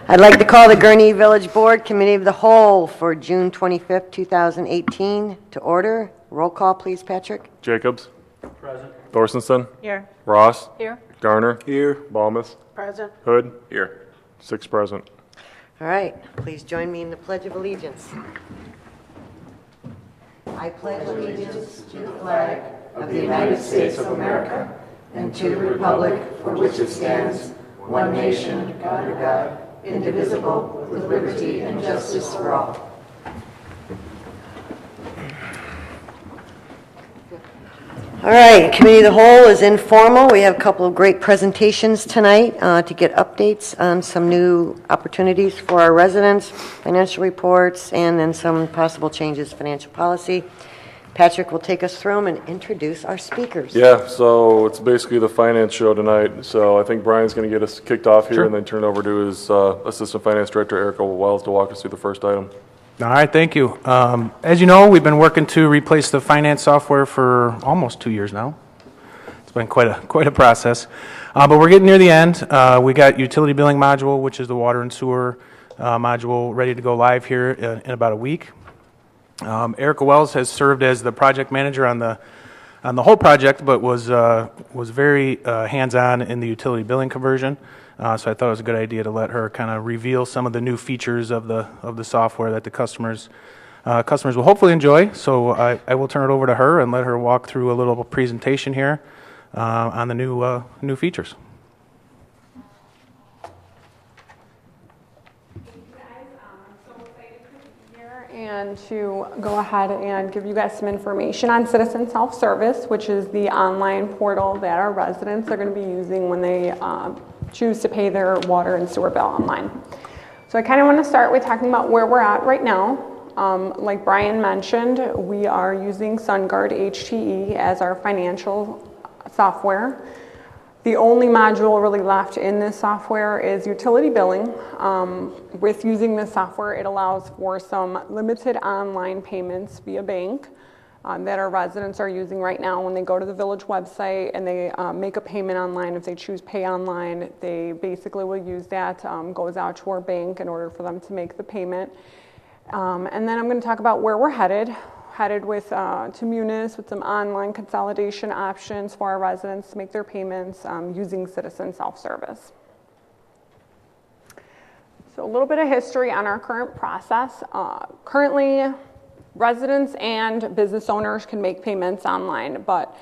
I'd like to call the Gurnee Village Board Committee of the Whole for June 25th, 2018 to order. Roll call, please, Patrick. Jacobs. Present. Thorstenson. Here. Ross. Here. Garner. Here. Balmus. Present. Hood. Here. 6 present. All right, please join me in the Pledge of Allegiance. I pledge allegiance to the flag of the United States of America and to the republic for which it stands, one nation, under God, indivisible, with liberty and justice for all. All right, Committee of the Whole is informal. We have a couple of great presentations tonight to get updates on some new opportunities for our residents, financial reports, and then some possible changes to financial policy. Patrick will take us through them and introduce our speakers. Yeah, so it's basically the finance show tonight. So I think Brian's going to get us kicked off here and then turn it over to his Assistant Finance Director, Erica Wells, to walk us through the first item. All right, thank you. As you know, we've been working to replace the finance software for almost 2 years now. It's been quite a process, but we're getting near the end. We got utility billing module, which is the water and sewer module, ready to go live here in about a week. Erica Wells has served as the project manager on the whole project, but was very hands-on in the utility billing conversion. So I thought it was a good idea to let her kind of reveal some of the new features of the software that the customers will hopefully enjoy. So I will turn it over to her and let her walk through a little presentation here on the new features. And to go ahead and give you guys some information on Citizen Self-Service, which is the online portal that our residents are going to be using when they choose to pay their water and sewer bill online. So I kind of want to start with talking about where we're at right now. Like Brian mentioned, we are using SunGuard HTE as our financial software. The only module really left in this software is utility billing. With using this software, it allows for some limited online payments via bank that our residents are using right now. When they go to the village website and they make a payment online, if they choose pay online, they basically will use that, goes out to our bank in order for them to make the payment. And then I'm going to talk about where we're headed with to Munis with some online consolidation options for our residents to make their payments using Citizen Self-Service. So a little bit of history on our current process. Currently, residents and business owners can make payments online, but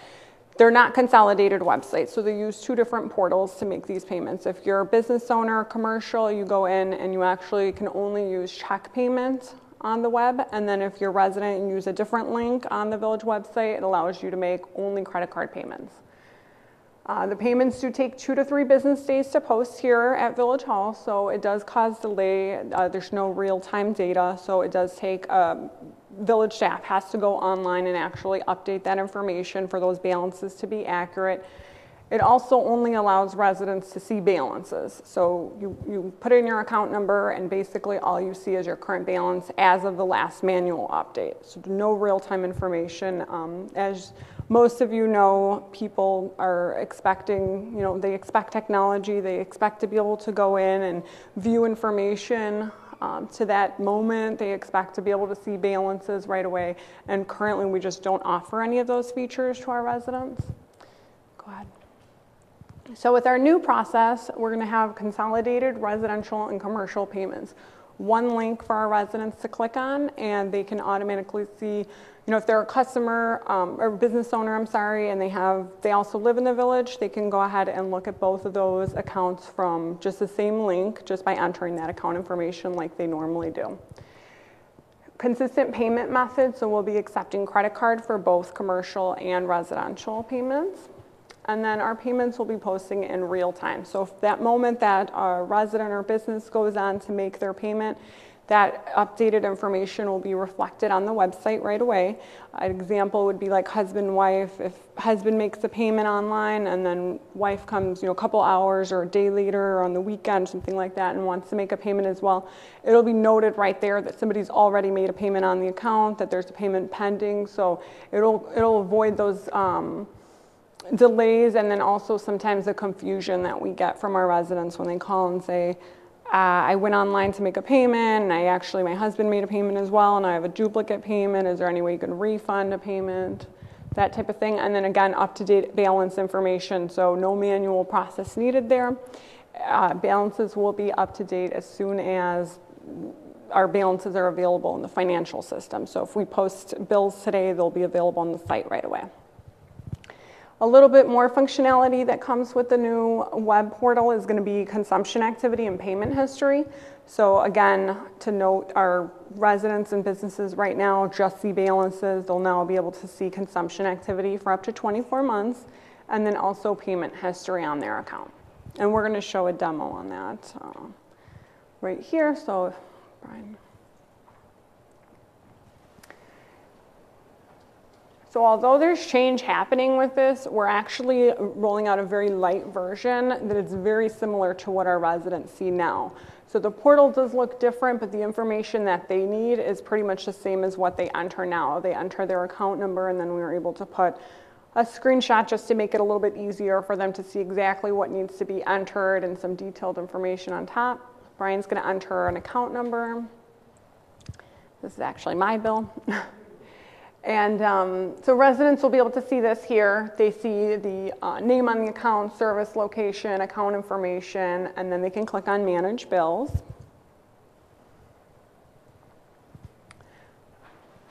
they're not consolidated websites, so they use 2 different portals to make these payments. If you're a business owner or commercial, you go in and you actually can only use check payments on the web, and then if you're a resident and use a different link on the village website, it allows you to make only credit card payments. The payments do take 2 to 3 business days to post here at Village Hall, so it does cause delay. There's no real-time data, so it does take village staff has to go online and actually update that information for those balances to be accurate. It also only allows residents to see balances. So you put in your account number and basically all you see is your current balance as of the last manual update. So no real-time information. As most of you know, people are expecting, they expect technology, they expect to be able to go in and view information to that moment. They expect to be able to see balances right away. And currently we just don't offer any of those features to our residents. Go ahead. So with our new process, we're going to have consolidated residential and commercial payments. One link for our residents to click on, and they can automatically see, if they're a customer or business owner, and they also live in the village, they can go ahead and look at both of those accounts from just the same link, just by entering that account information like they normally do. Consistent payment methods, so we'll be accepting credit card for both commercial and residential payments. And then our payments will be posting in real time. So if that moment that a resident or business goes on to make their payment, that updated information will be reflected on the website right away. An example would be like husband, wife. If husband makes the payment online and then wife comes, a couple hours or a day later or on the weekend, something like that, and wants to make a payment as well, it'll be noted right there that somebody's already made a payment on the account, that there's a payment pending. So it'll avoid those delays, and then also sometimes the confusion that we get from our residents when they call and say, I went online to make a payment, and my husband made a payment as well, and I have a duplicate payment. Is there any way you can refund a payment? That type of thing. And then again, up-to-date balance information, so no manual process needed there. Balances will be up to date as soon as our balances are available in the financial system. So if we post bills today, they'll be available on the site right away. A little bit more functionality that comes with the new web portal is going to be consumption activity and payment history. So again, to note, our residents and businesses right now just see balances. They'll now be able to see consumption activity for up to 24 months, and then also payment history on their account. And we're going to show a demo on that right here. So, Brian. So although there's change happening with this, we're actually rolling out a very light version that is very similar to what our residents see now. So the portal does look different, but the information that they need is pretty much the same as what they enter now. They enter their account number, and then we were able to put a screenshot just to make it a little bit easier for them to see exactly what needs to be entered and some detailed information on top. Brian's going to enter an account number. This is actually my bill. And so residents will be able to see this here. They see the name on the account, service location, account information, and then they can click on Manage Bills.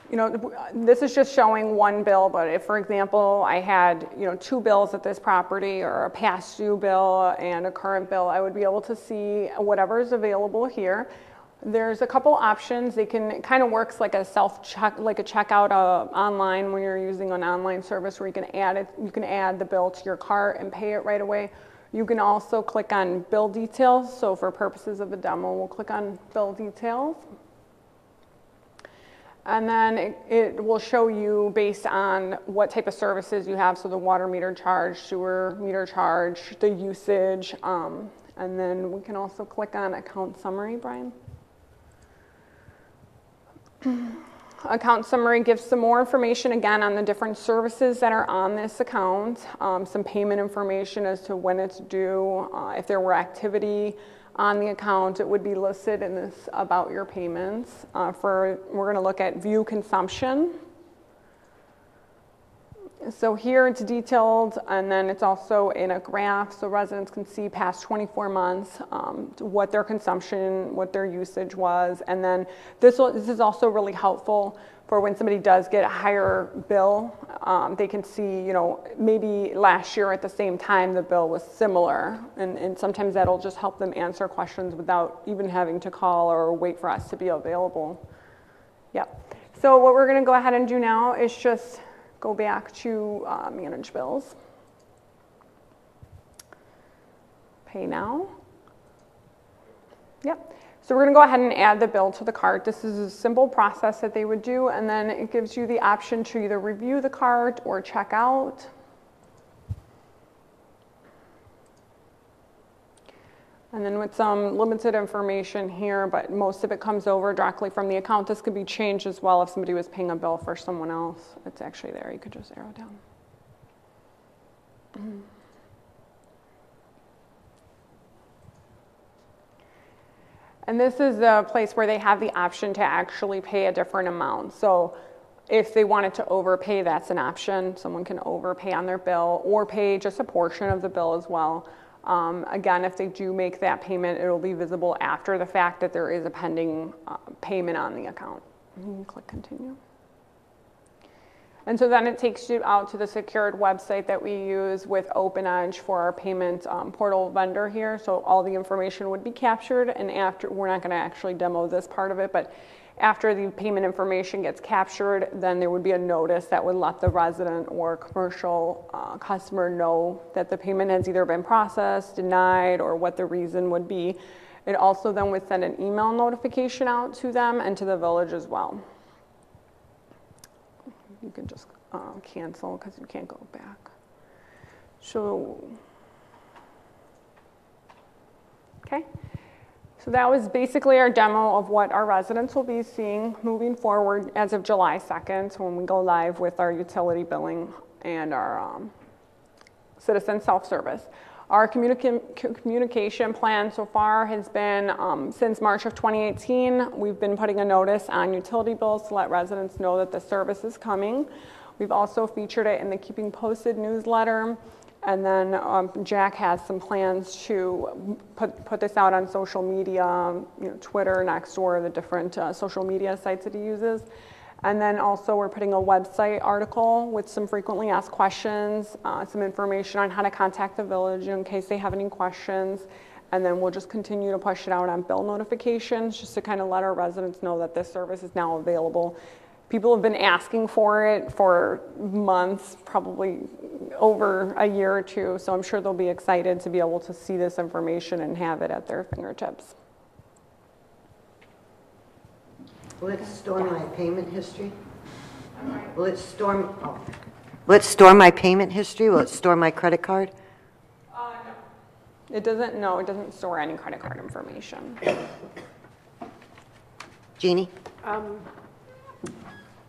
You know, this is just showing one bill, but if, for example, I had, two bills at this property, or a past due bill and a current bill, I would be able to see whatever is available here. There's a couple options. It kind of works like a self-check, like a checkout online when you're using an online service where you can add the bill to your cart and pay it right away. You can also click on bill details. So for purposes of the demo, we'll click on bill details. And then it will show you based on what type of services you have. So the water meter charge, sewer meter charge, the usage. And then we can also click on account summary, Brian. Account summary gives some more information again on the different services that are on this account, some payment information as to when it's due, if there were activity on the account, it would be listed in this about your payments. We're going to look at view consumption. So here it's detailed, and then it's also in a graph, so residents can see past 24 months what their consumption, what their usage was, and then this is also really helpful for when somebody does get a higher bill. They can see, maybe last year at the same time the bill was similar, and sometimes that'll just help them answer questions without even having to call or wait for us to be available. Yep. So what we're going to go ahead and do now is just go back to Manage Bills. Pay now. Yep. So we're going to go ahead and add the bill to the cart. This is a simple process that they would do, and then it gives you the option to either review the cart or check out. And then with some limited information here, but most of it comes over directly from the account. This could be changed as well if somebody was paying a bill for someone else. It's actually there. You could just arrow down. And this is the place where they have the option to actually pay a different amount. So if they wanted to overpay, that's an option. Someone can overpay on their bill or pay just a portion of the bill as well. Again, if they do make that payment, it will be visible after the fact that there is a pending payment on the account. You can click continue. And so then it takes you out to the secured website that we use with OpenEdge for our payment portal vendor here. So all the information would be captured, and after, we're not going to actually demo this part of it, but after the payment information gets captured, then there would be a notice that would let the resident or commercial customer know that the payment has either been processed, denied, or what the reason would be. It also then would send an email notification out to them and to the village as well. You can just cancel because you can't go back. So, okay. So that was basically our demo of what our residents will be seeing moving forward as of July 2nd when we go live with our utility billing and our citizen self-service. Our communication plan so far has been, since March of 2018, we've been putting a notice on utility bills to let residents know that the service is coming. We've also featured it in the Keeping Posted newsletter. And then Jack has some plans to put this out on social media, Twitter, Nextdoor, the different social media sites that he uses. And then also we're putting a website article with some frequently asked questions, some information on how to contact the village in case they have any questions. And then we'll just continue to push it out on bill notifications just to kind of let our residents know that this service is now available. People have been asking for it for months, probably over a year or two, so I'm sure they'll be excited to be able to see this information and have it at their fingertips. Will it store my payment history? Will it store, will it store my payment history? Will it store my credit card? No. It doesn't store any credit card information. Jeannie?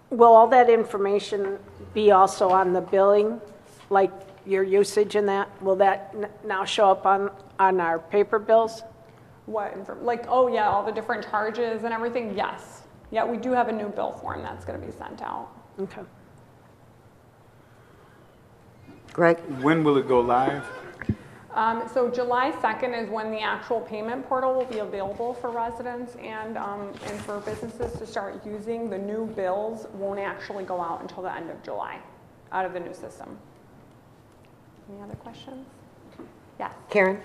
Will all that information be also on the billing, like your usage and that? Will that now show up on our paper bills? Like, oh yeah, all the different charges and everything? Yes. Yeah, we do have a new bill form that's going to be sent out. Okay. Greg? When will it go live? So July 2nd is when the actual payment portal will be available for residents and for businesses to start using. The new bills won't actually go out until the end of July, out of the new system. Any other questions? Yes. Karen?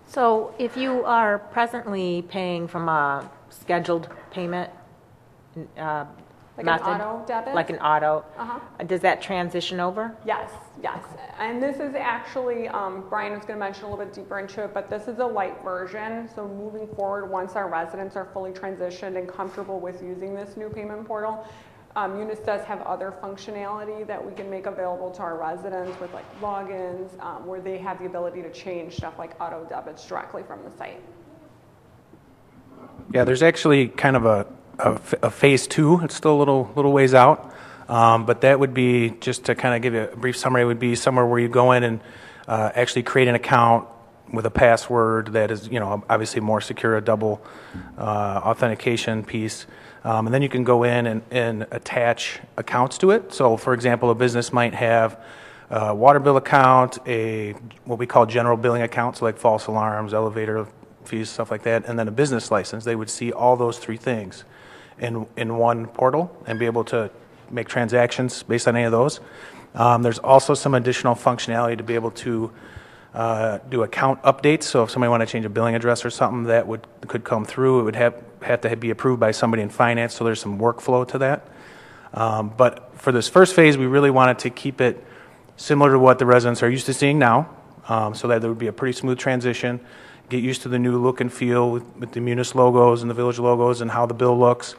So if you are presently paying from a scheduled payment Like method, an auto debit? like an auto, does that transition over? Yes, yes. And this is actually, Brian was going to mention a little bit deeper into it, but this is a light version. So moving forward, once our residents are fully transitioned and comfortable with using this new payment portal, Munis does have other functionality that we can make available to our residents with like logins, where they have the ability to change stuff like auto debits directly from the site. Yeah, there's actually kind of a phase two. It's still a little ways out, but that would be, just to kind of give you a brief summary, would be somewhere where you go in and actually create an account with a password that is, obviously more secure, a double authentication piece. And then you can go in and attach accounts to it. So, for example, a business might have a water bill account, what we call general billing accounts, like false alarms, elevator fees, stuff like that, and then a business license. They would see all those three things in one portal and be able to make transactions based on any of those. There's also some additional functionality to be able to do account updates. So if somebody wanted to change a billing address or something, that could come through. It would have to be approved by somebody in finance, so there's some workflow to that. But for this first phase, we really wanted to keep it similar to what the residents are used to seeing now, so that there would be a pretty smooth transition, get used to the new look and feel with the Munis logos and the village logos and how the bill looks.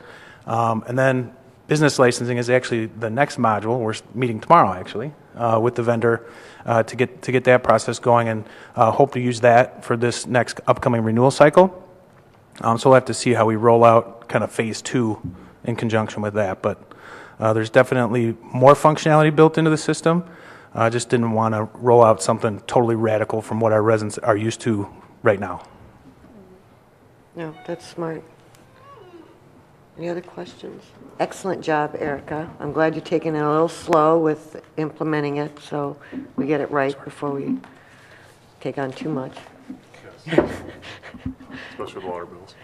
And then business licensing is actually the next module. We're meeting tomorrow, actually, with the vendor to get that process going, and hope to use that for this next upcoming renewal cycle. So we'll have to see how we roll out kind of phase two in conjunction with that. But there's definitely more functionality built into the system. I just didn't want to roll out something totally radical from what our residents are used to right now. No, that's smart. Any other questions? Excellent job, Erica. I'm glad you're taking it a little slow with implementing it, so we get it right before we take on too much. Yes. Especially with water bills.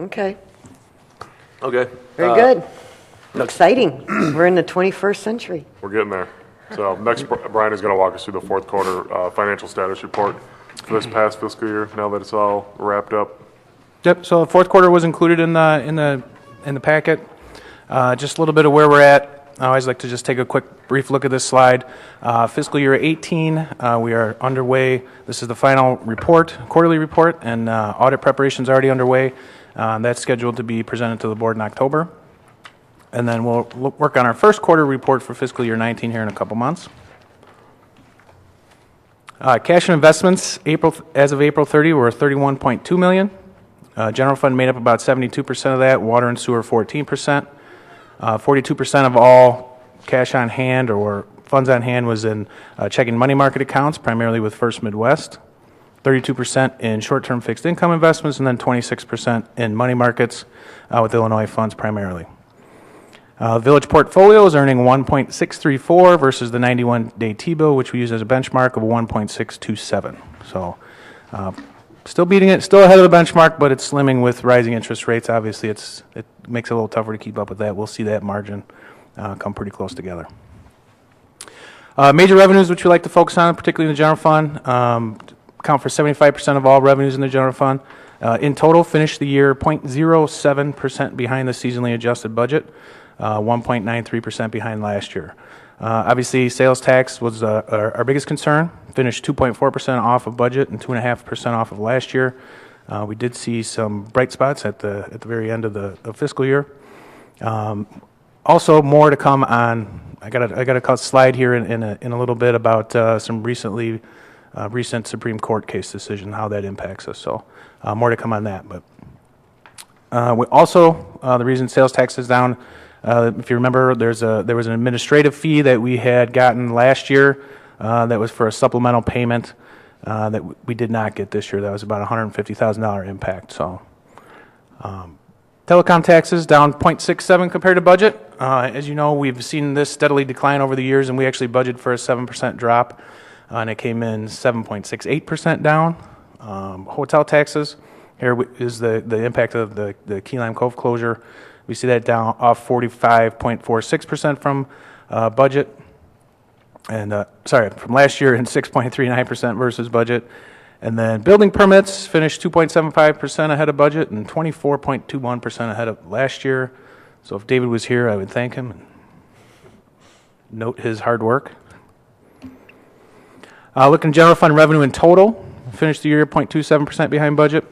Okay, Okay. very good. Exciting. We're in the 21st century. We're getting there. So next, Brian is going to walk us through the fourth quarter financial status report for this past fiscal year, now that it's all wrapped up. Yep. So the fourth quarter was included in the packet. Just a little bit of where we're at. I always like to just take a quick, brief look at this slide. Fiscal year 18, we are underway. This is the final report, quarterly report, and audit preparation is already underway. That's scheduled to be presented to the board in October. And then we'll work on our first quarter report for fiscal year 19 here in a couple months. Cash and investments, as of April 30, were $31.2 million. General fund made up about 72% of that, water and sewer 14%. 42% of all cash on hand or funds on hand was in checking money market accounts, primarily with First Midwest, 32% in short-term fixed income investments, and then 26% in money markets with Illinois funds primarily. Village portfolio is earning 1.634 versus the 91-day T-bill, which we use as a benchmark of 1.627. So still beating it, still ahead of the benchmark, but it's slimming with rising interest rates. Obviously, it makes it a little tougher to keep up with that. We'll see that margin come pretty close together. Major revenues, which we like to focus on, particularly in the general fund, account for 75% of all revenues in the general fund. In total, finished the year 0.07% behind the seasonally adjusted budget, 1.93% behind last year. Obviously, sales tax was our biggest concern, finished 2.4% off of budget and 2.5% off of last year. We did see some bright spots at the very end of the fiscal year. Also, more to come on. I got a slide here in a little bit about some recent Supreme Court case decision, how that impacts us. So more to come on that. But the reason sales tax is down, if you remember, there was an administrative fee that we had gotten last year that was for a supplemental payment that we did not get this year. That was about $150,000 impact. So telecom taxes down 0.67 compared to budget. As you know, we've seen this steadily decline over the years, and we actually budgeted for a 7% drop, and it came in 7.68% down. Hotel taxes, here is the impact of the Key Lime Cove closure. We see that down off 45.46% from budget, and from last year, and 6.39% versus budget. And then building permits finished 2.75% ahead of budget and 24.21% ahead of last year. So if David was here, I would thank him and note his hard work. Looking at general fund revenue in total, finished the year 0.27% behind budget.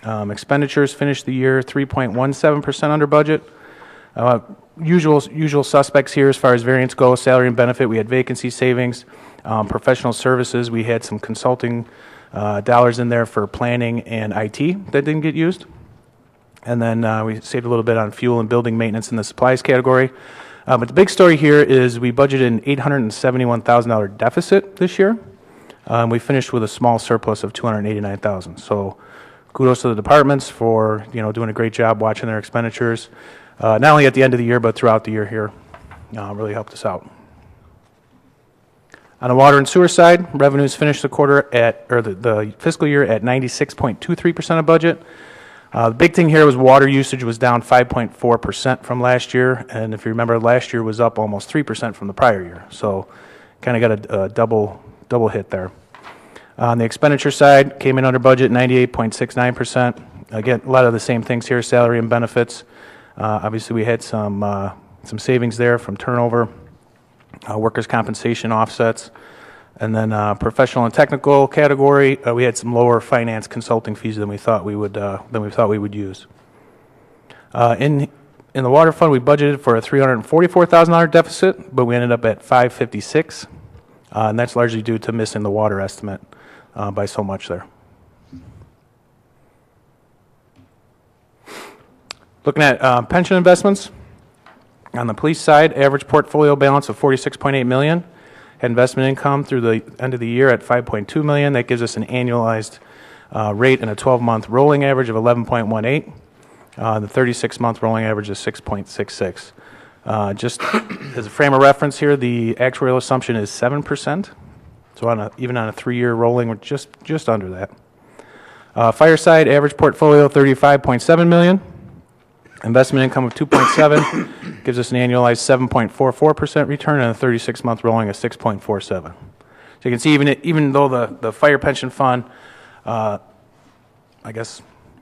Expenditures finished the year 3.17% under budget. Usual suspects here as far as variance go: salary and benefit, we had vacancy savings. Professional services, we had some consulting dollars in there for planning and IT that didn't get used. And then we saved a little bit on fuel and building maintenance in the supplies category. But the big story here is we budgeted an $871,000 deficit this year. We finished with a small surplus of $289,000. So kudos to the departments for doing a great job watching their expenditures, not only at the end of the year but throughout the year here. Really helped us out. On the water and sewer side, revenues finished the fiscal year at 96.23% of budget. The big thing here was water usage was down 5.4% from last year, and if you remember, last year was up almost 3% from the prior year. So kind of got a double hit there. On the expenditure side, came in under budget, 98.69%. Again, a lot of the same things here: salary and benefits. Obviously, we had some savings there from turnover. Workers' compensation offsets, and then professional and technical category, we had some lower finance consulting fees than we thought we would use. In the water fund, we budgeted for a $344,000 deficit, but we ended up at $556,000, and that's largely due to missing the water estimate by so much there. Looking at pension investments. On the police side, average portfolio balance of $46.8 million. Had investment income through the end of the year at $5.2 million. That gives us an annualized rate and a 12-month rolling average of 11.18. The 36-month rolling average is 6.66. Just as a frame of reference here, the actuarial assumption is 7%. So even on a 3-year rolling, we're just under that. Fire side, average portfolio $35.7 million. Investment income of 2.7 gives us an annualized 7.44% return and a 36-month rolling of 6.47. So you can see even though the fire pension fund,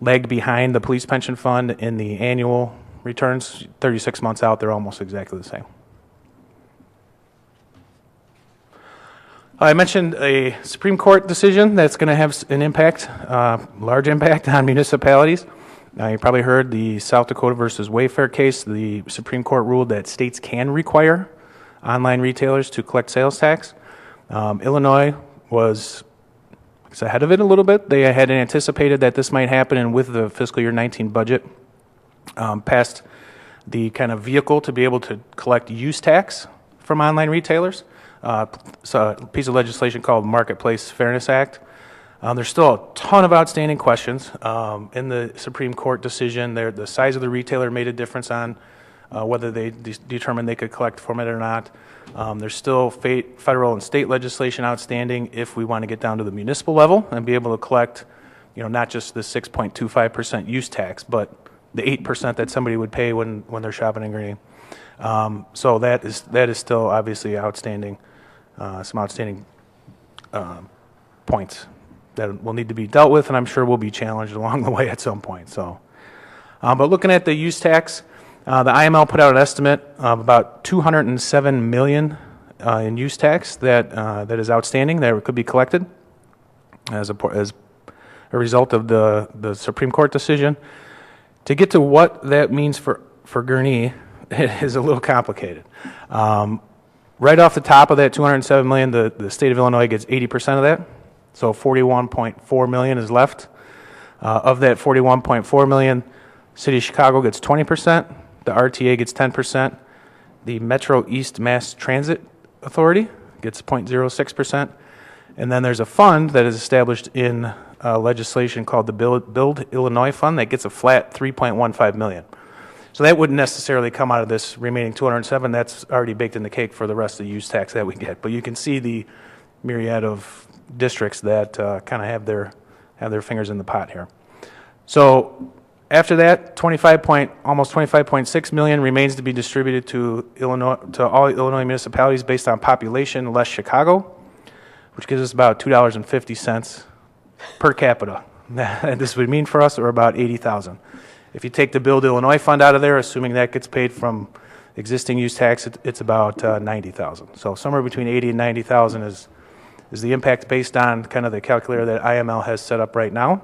lagged behind the police pension fund in the annual returns, 36 months out, they're almost exactly the same. I mentioned a Supreme Court decision that's going to have an impact, large impact on municipalities. You probably heard the South Dakota versus Wayfair case. The Supreme Court ruled that states can require online retailers to collect sales tax. Illinois was ahead of it a little bit. They had anticipated that this might happen, and with the fiscal year 19 budget, passed the kind of vehicle to be able to collect use tax from online retailers. a piece of legislation called Marketplace Fairness Act. There's still a ton of outstanding questions. In the Supreme Court decision, the size of the retailer made a difference on whether they determined they could collect from it or not. There's still federal and state legislation outstanding if we want to get down to the municipal level and be able to collect, not just the 6.25% use tax, but the 8% that somebody would pay when they're shopping in Gurnee. So that is still obviously outstanding, some outstanding points that will need to be dealt with, and I'm sure will be challenged along the way at some point. So, but looking at the use tax, the IML put out an estimate of about $207 million in use tax that is outstanding that could be collected as a result of the Supreme Court decision. To get to what that means for Gurnee, it is a little complicated. Right off the top of that $207 million, the state of Illinois gets 80% of that, so $41.4 million is left. Of that $41.4 million, City of Chicago gets 20%, the RTA gets 10%, the Metro East Mass Transit Authority gets 0.06%, and then there's a fund that is established in legislation called the Build Illinois Fund that gets a flat $3.15 million. So that wouldn't necessarily come out of this remaining 207. That's already baked in the cake for the rest of the use tax that we get. But you can see the myriad of districts that kind of have their fingers in the pot here. So after that, almost 25.6 million remains to be distributed to all Illinois municipalities based on population less Chicago, which gives us about $2.50 per capita. This would mean for us, or about $80,000. If you take the Build Illinois Fund out of there, assuming that gets paid from existing use tax, it's about $90,000. So somewhere between $80,000 and $90,000 is the impact based on kind of the calculator that IML has set up right now.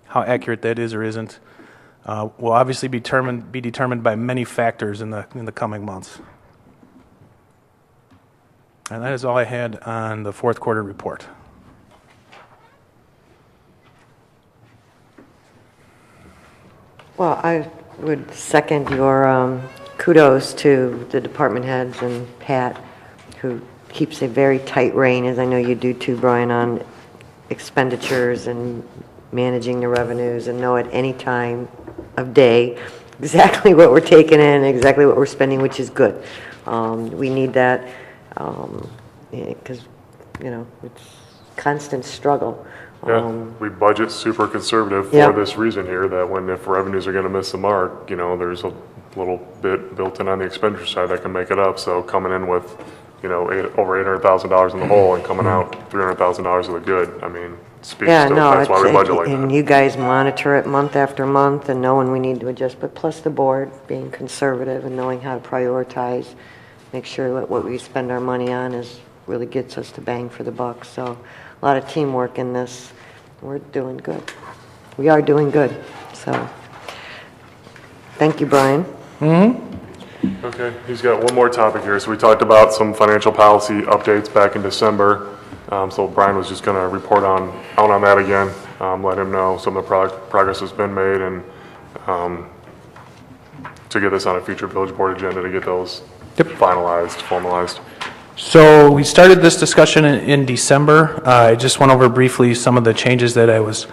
How accurate that is or isn't will obviously be determined by many factors in the coming months. And that is all I had on the fourth quarter report. Well, I would second your kudos to the department heads and Pat, who keeps a very tight rein, as I know you do too, Brian, on expenditures and managing the revenues, and know at any time of day exactly what we're taking in, exactly what we're spending, which is good. We need that because, it's constant struggle. Yeah, we budget super conservative for this reason here, that if revenues are going to miss the mark, there's a little bit built in on the expenditure side that can make it up. So coming in with, over $800,000 in the hole and coming out $300,000 of the good, speaks to that's why we budget like that. And you guys monitor it month after month and know when we need to adjust, but plus the board being conservative and knowing how to prioritize, make sure that what we spend our money on really gets us the bang for the buck. So a lot of teamwork in this. We're doing good. We are doing good. So thank you, Brian. Mm-hmm. Okay, he's got one more topic here. So we talked about some financial policy updates back in December. So Brian was just going to report out on that again, let him know some of the progress has been made, and to get this on a future village board agenda to get those finalized, formalized. So we started this discussion in December. I just went over briefly some of the changes that I was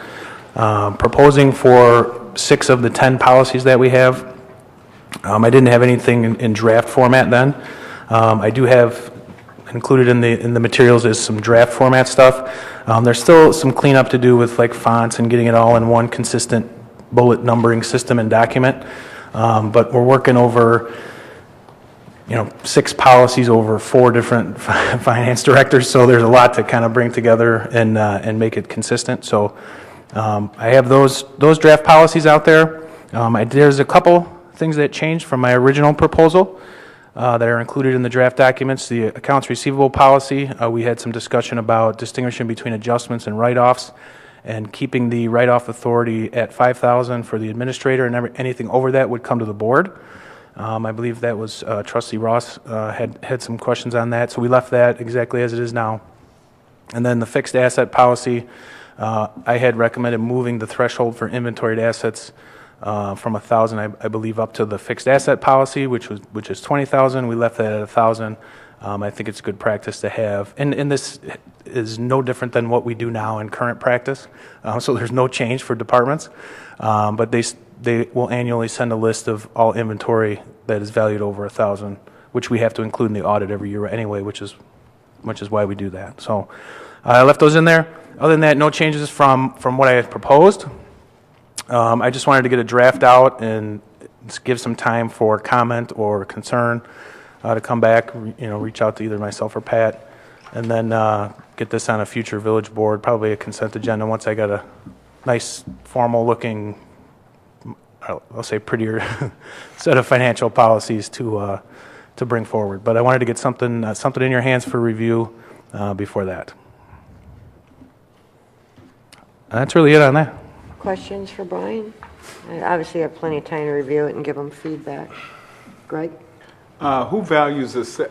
proposing for 6 of the 10 policies that we have. I didn't have anything in draft format then. I do have included in the materials is some draft format stuff. There's still some cleanup to do with like fonts and getting it all in one consistent bullet numbering system and document. But we're working over 6 policies over 4 different finance directors, so there's a lot to kind of bring together and make it consistent. So I have those draft policies out there. There's a couple things that changed from my original proposal that are included in the draft documents. The accounts receivable policy, we had some discussion about distinguishing between adjustments and write-offs, and keeping the write-off authority at $5,000 for the administrator, and anything over that would come to the board. I believe that was Trustee Ross had some questions on that, so we left that exactly as it is now. And then the fixed asset policy, I had recommended moving the threshold for inventoried assets from 1,000, I believe, up to the fixed asset policy, which is 20,000. We left that at 1,000. I think it's good practice to have, and this is no different than what we do now in current practice, so there's no change for departments, but they will annually send a list of all inventory that is valued over 1,000, which we have to include in the audit every year anyway, which is why we do that. So I left those in there. Other than that, no changes from what I had proposed. I just wanted to get a draft out and give some time for comment or concern to come back, reach out to either myself or Pat, and then get this on a future village board, probably a consent agenda once I got a nice formal looking, I'll say prettier set of financial policies to bring forward. But I wanted to get something in your hands for review before that. That's really it on that. Questions for Brian? I obviously have plenty of time to review it and give them feedback. Greg? Who values the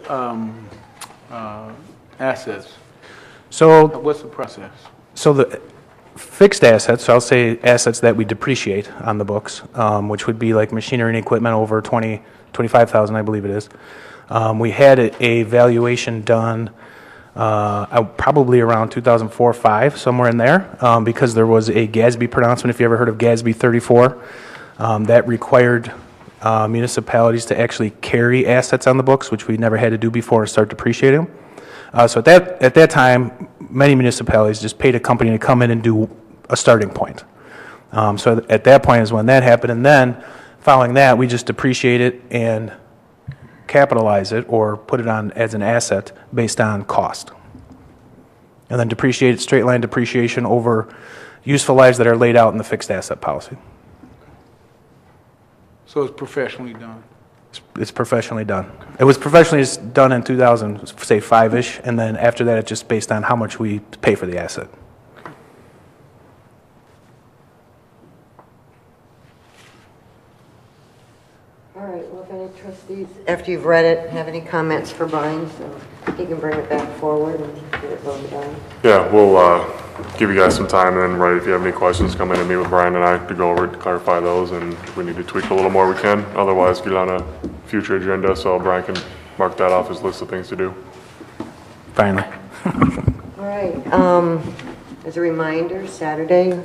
assets? So What's the process? So the fixed assets, so I'll say assets that we depreciate on the books, which would be like machinery and equipment over 25,000, I believe it is. We had a valuation done probably around 2004 or 5, somewhere in there, because there was a GASB pronouncement, if you ever heard of GASB 34, that required municipalities to actually carry assets on the books, which we never had to do before, and start depreciating them. So at that time, many municipalities just paid a company to come in and do a starting point. So at that point is when that happened, and then following that, we just depreciate it and capitalize it or put it on as an asset based on cost. And then depreciate it, straight line depreciation over useful lives that are laid out in the fixed asset policy. So it's professionally done. It's professionally done. It was professionally done in 2000, say 5-ish, and then after that, it's just based on how much we pay for the asset. All right, well, if any trustees, after you've read it, have any comments for Brian, so he can bring it back forward and get it voted on. Yeah, we'll give you guys some time, and then, right, if you have any questions, come in and meet with Brian and I to go over it, to clarify those, and if we need to tweak a little more, we can. Otherwise, get on a future agenda so Brian can mark that off his list of things to do. Finally. All right, as a reminder, Saturday,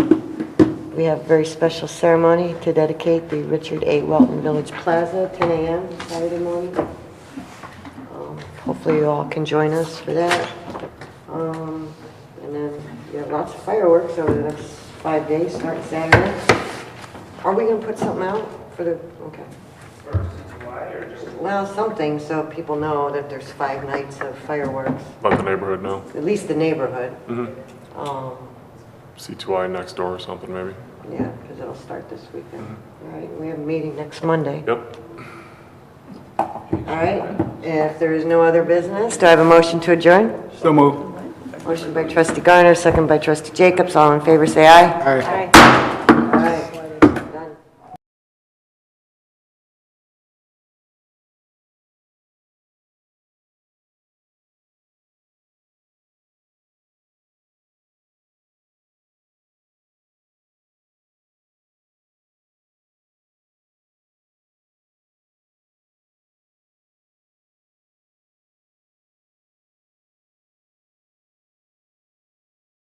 we have a very special ceremony to dedicate the Richard A. Welton Village Plaza, 10 a.m. Saturday morning. Hopefully you all can join us for that. And then we have lots of fireworks over the next 5 days, starting Saturday. Are we going to put something out for the, okay. Well, something so people know that there's 5 nights of fireworks. Let the neighborhood know. At least the neighborhood. C2I next door or something, maybe. Yeah, because it'll start this weekend. All right, we have a meeting next Monday. Yep. All right, if there is no other business, do I have a motion to adjourn? So move. Motion by trustee Garner, second by trustee Jacobs. All in favor, say aye. Aye. Aye.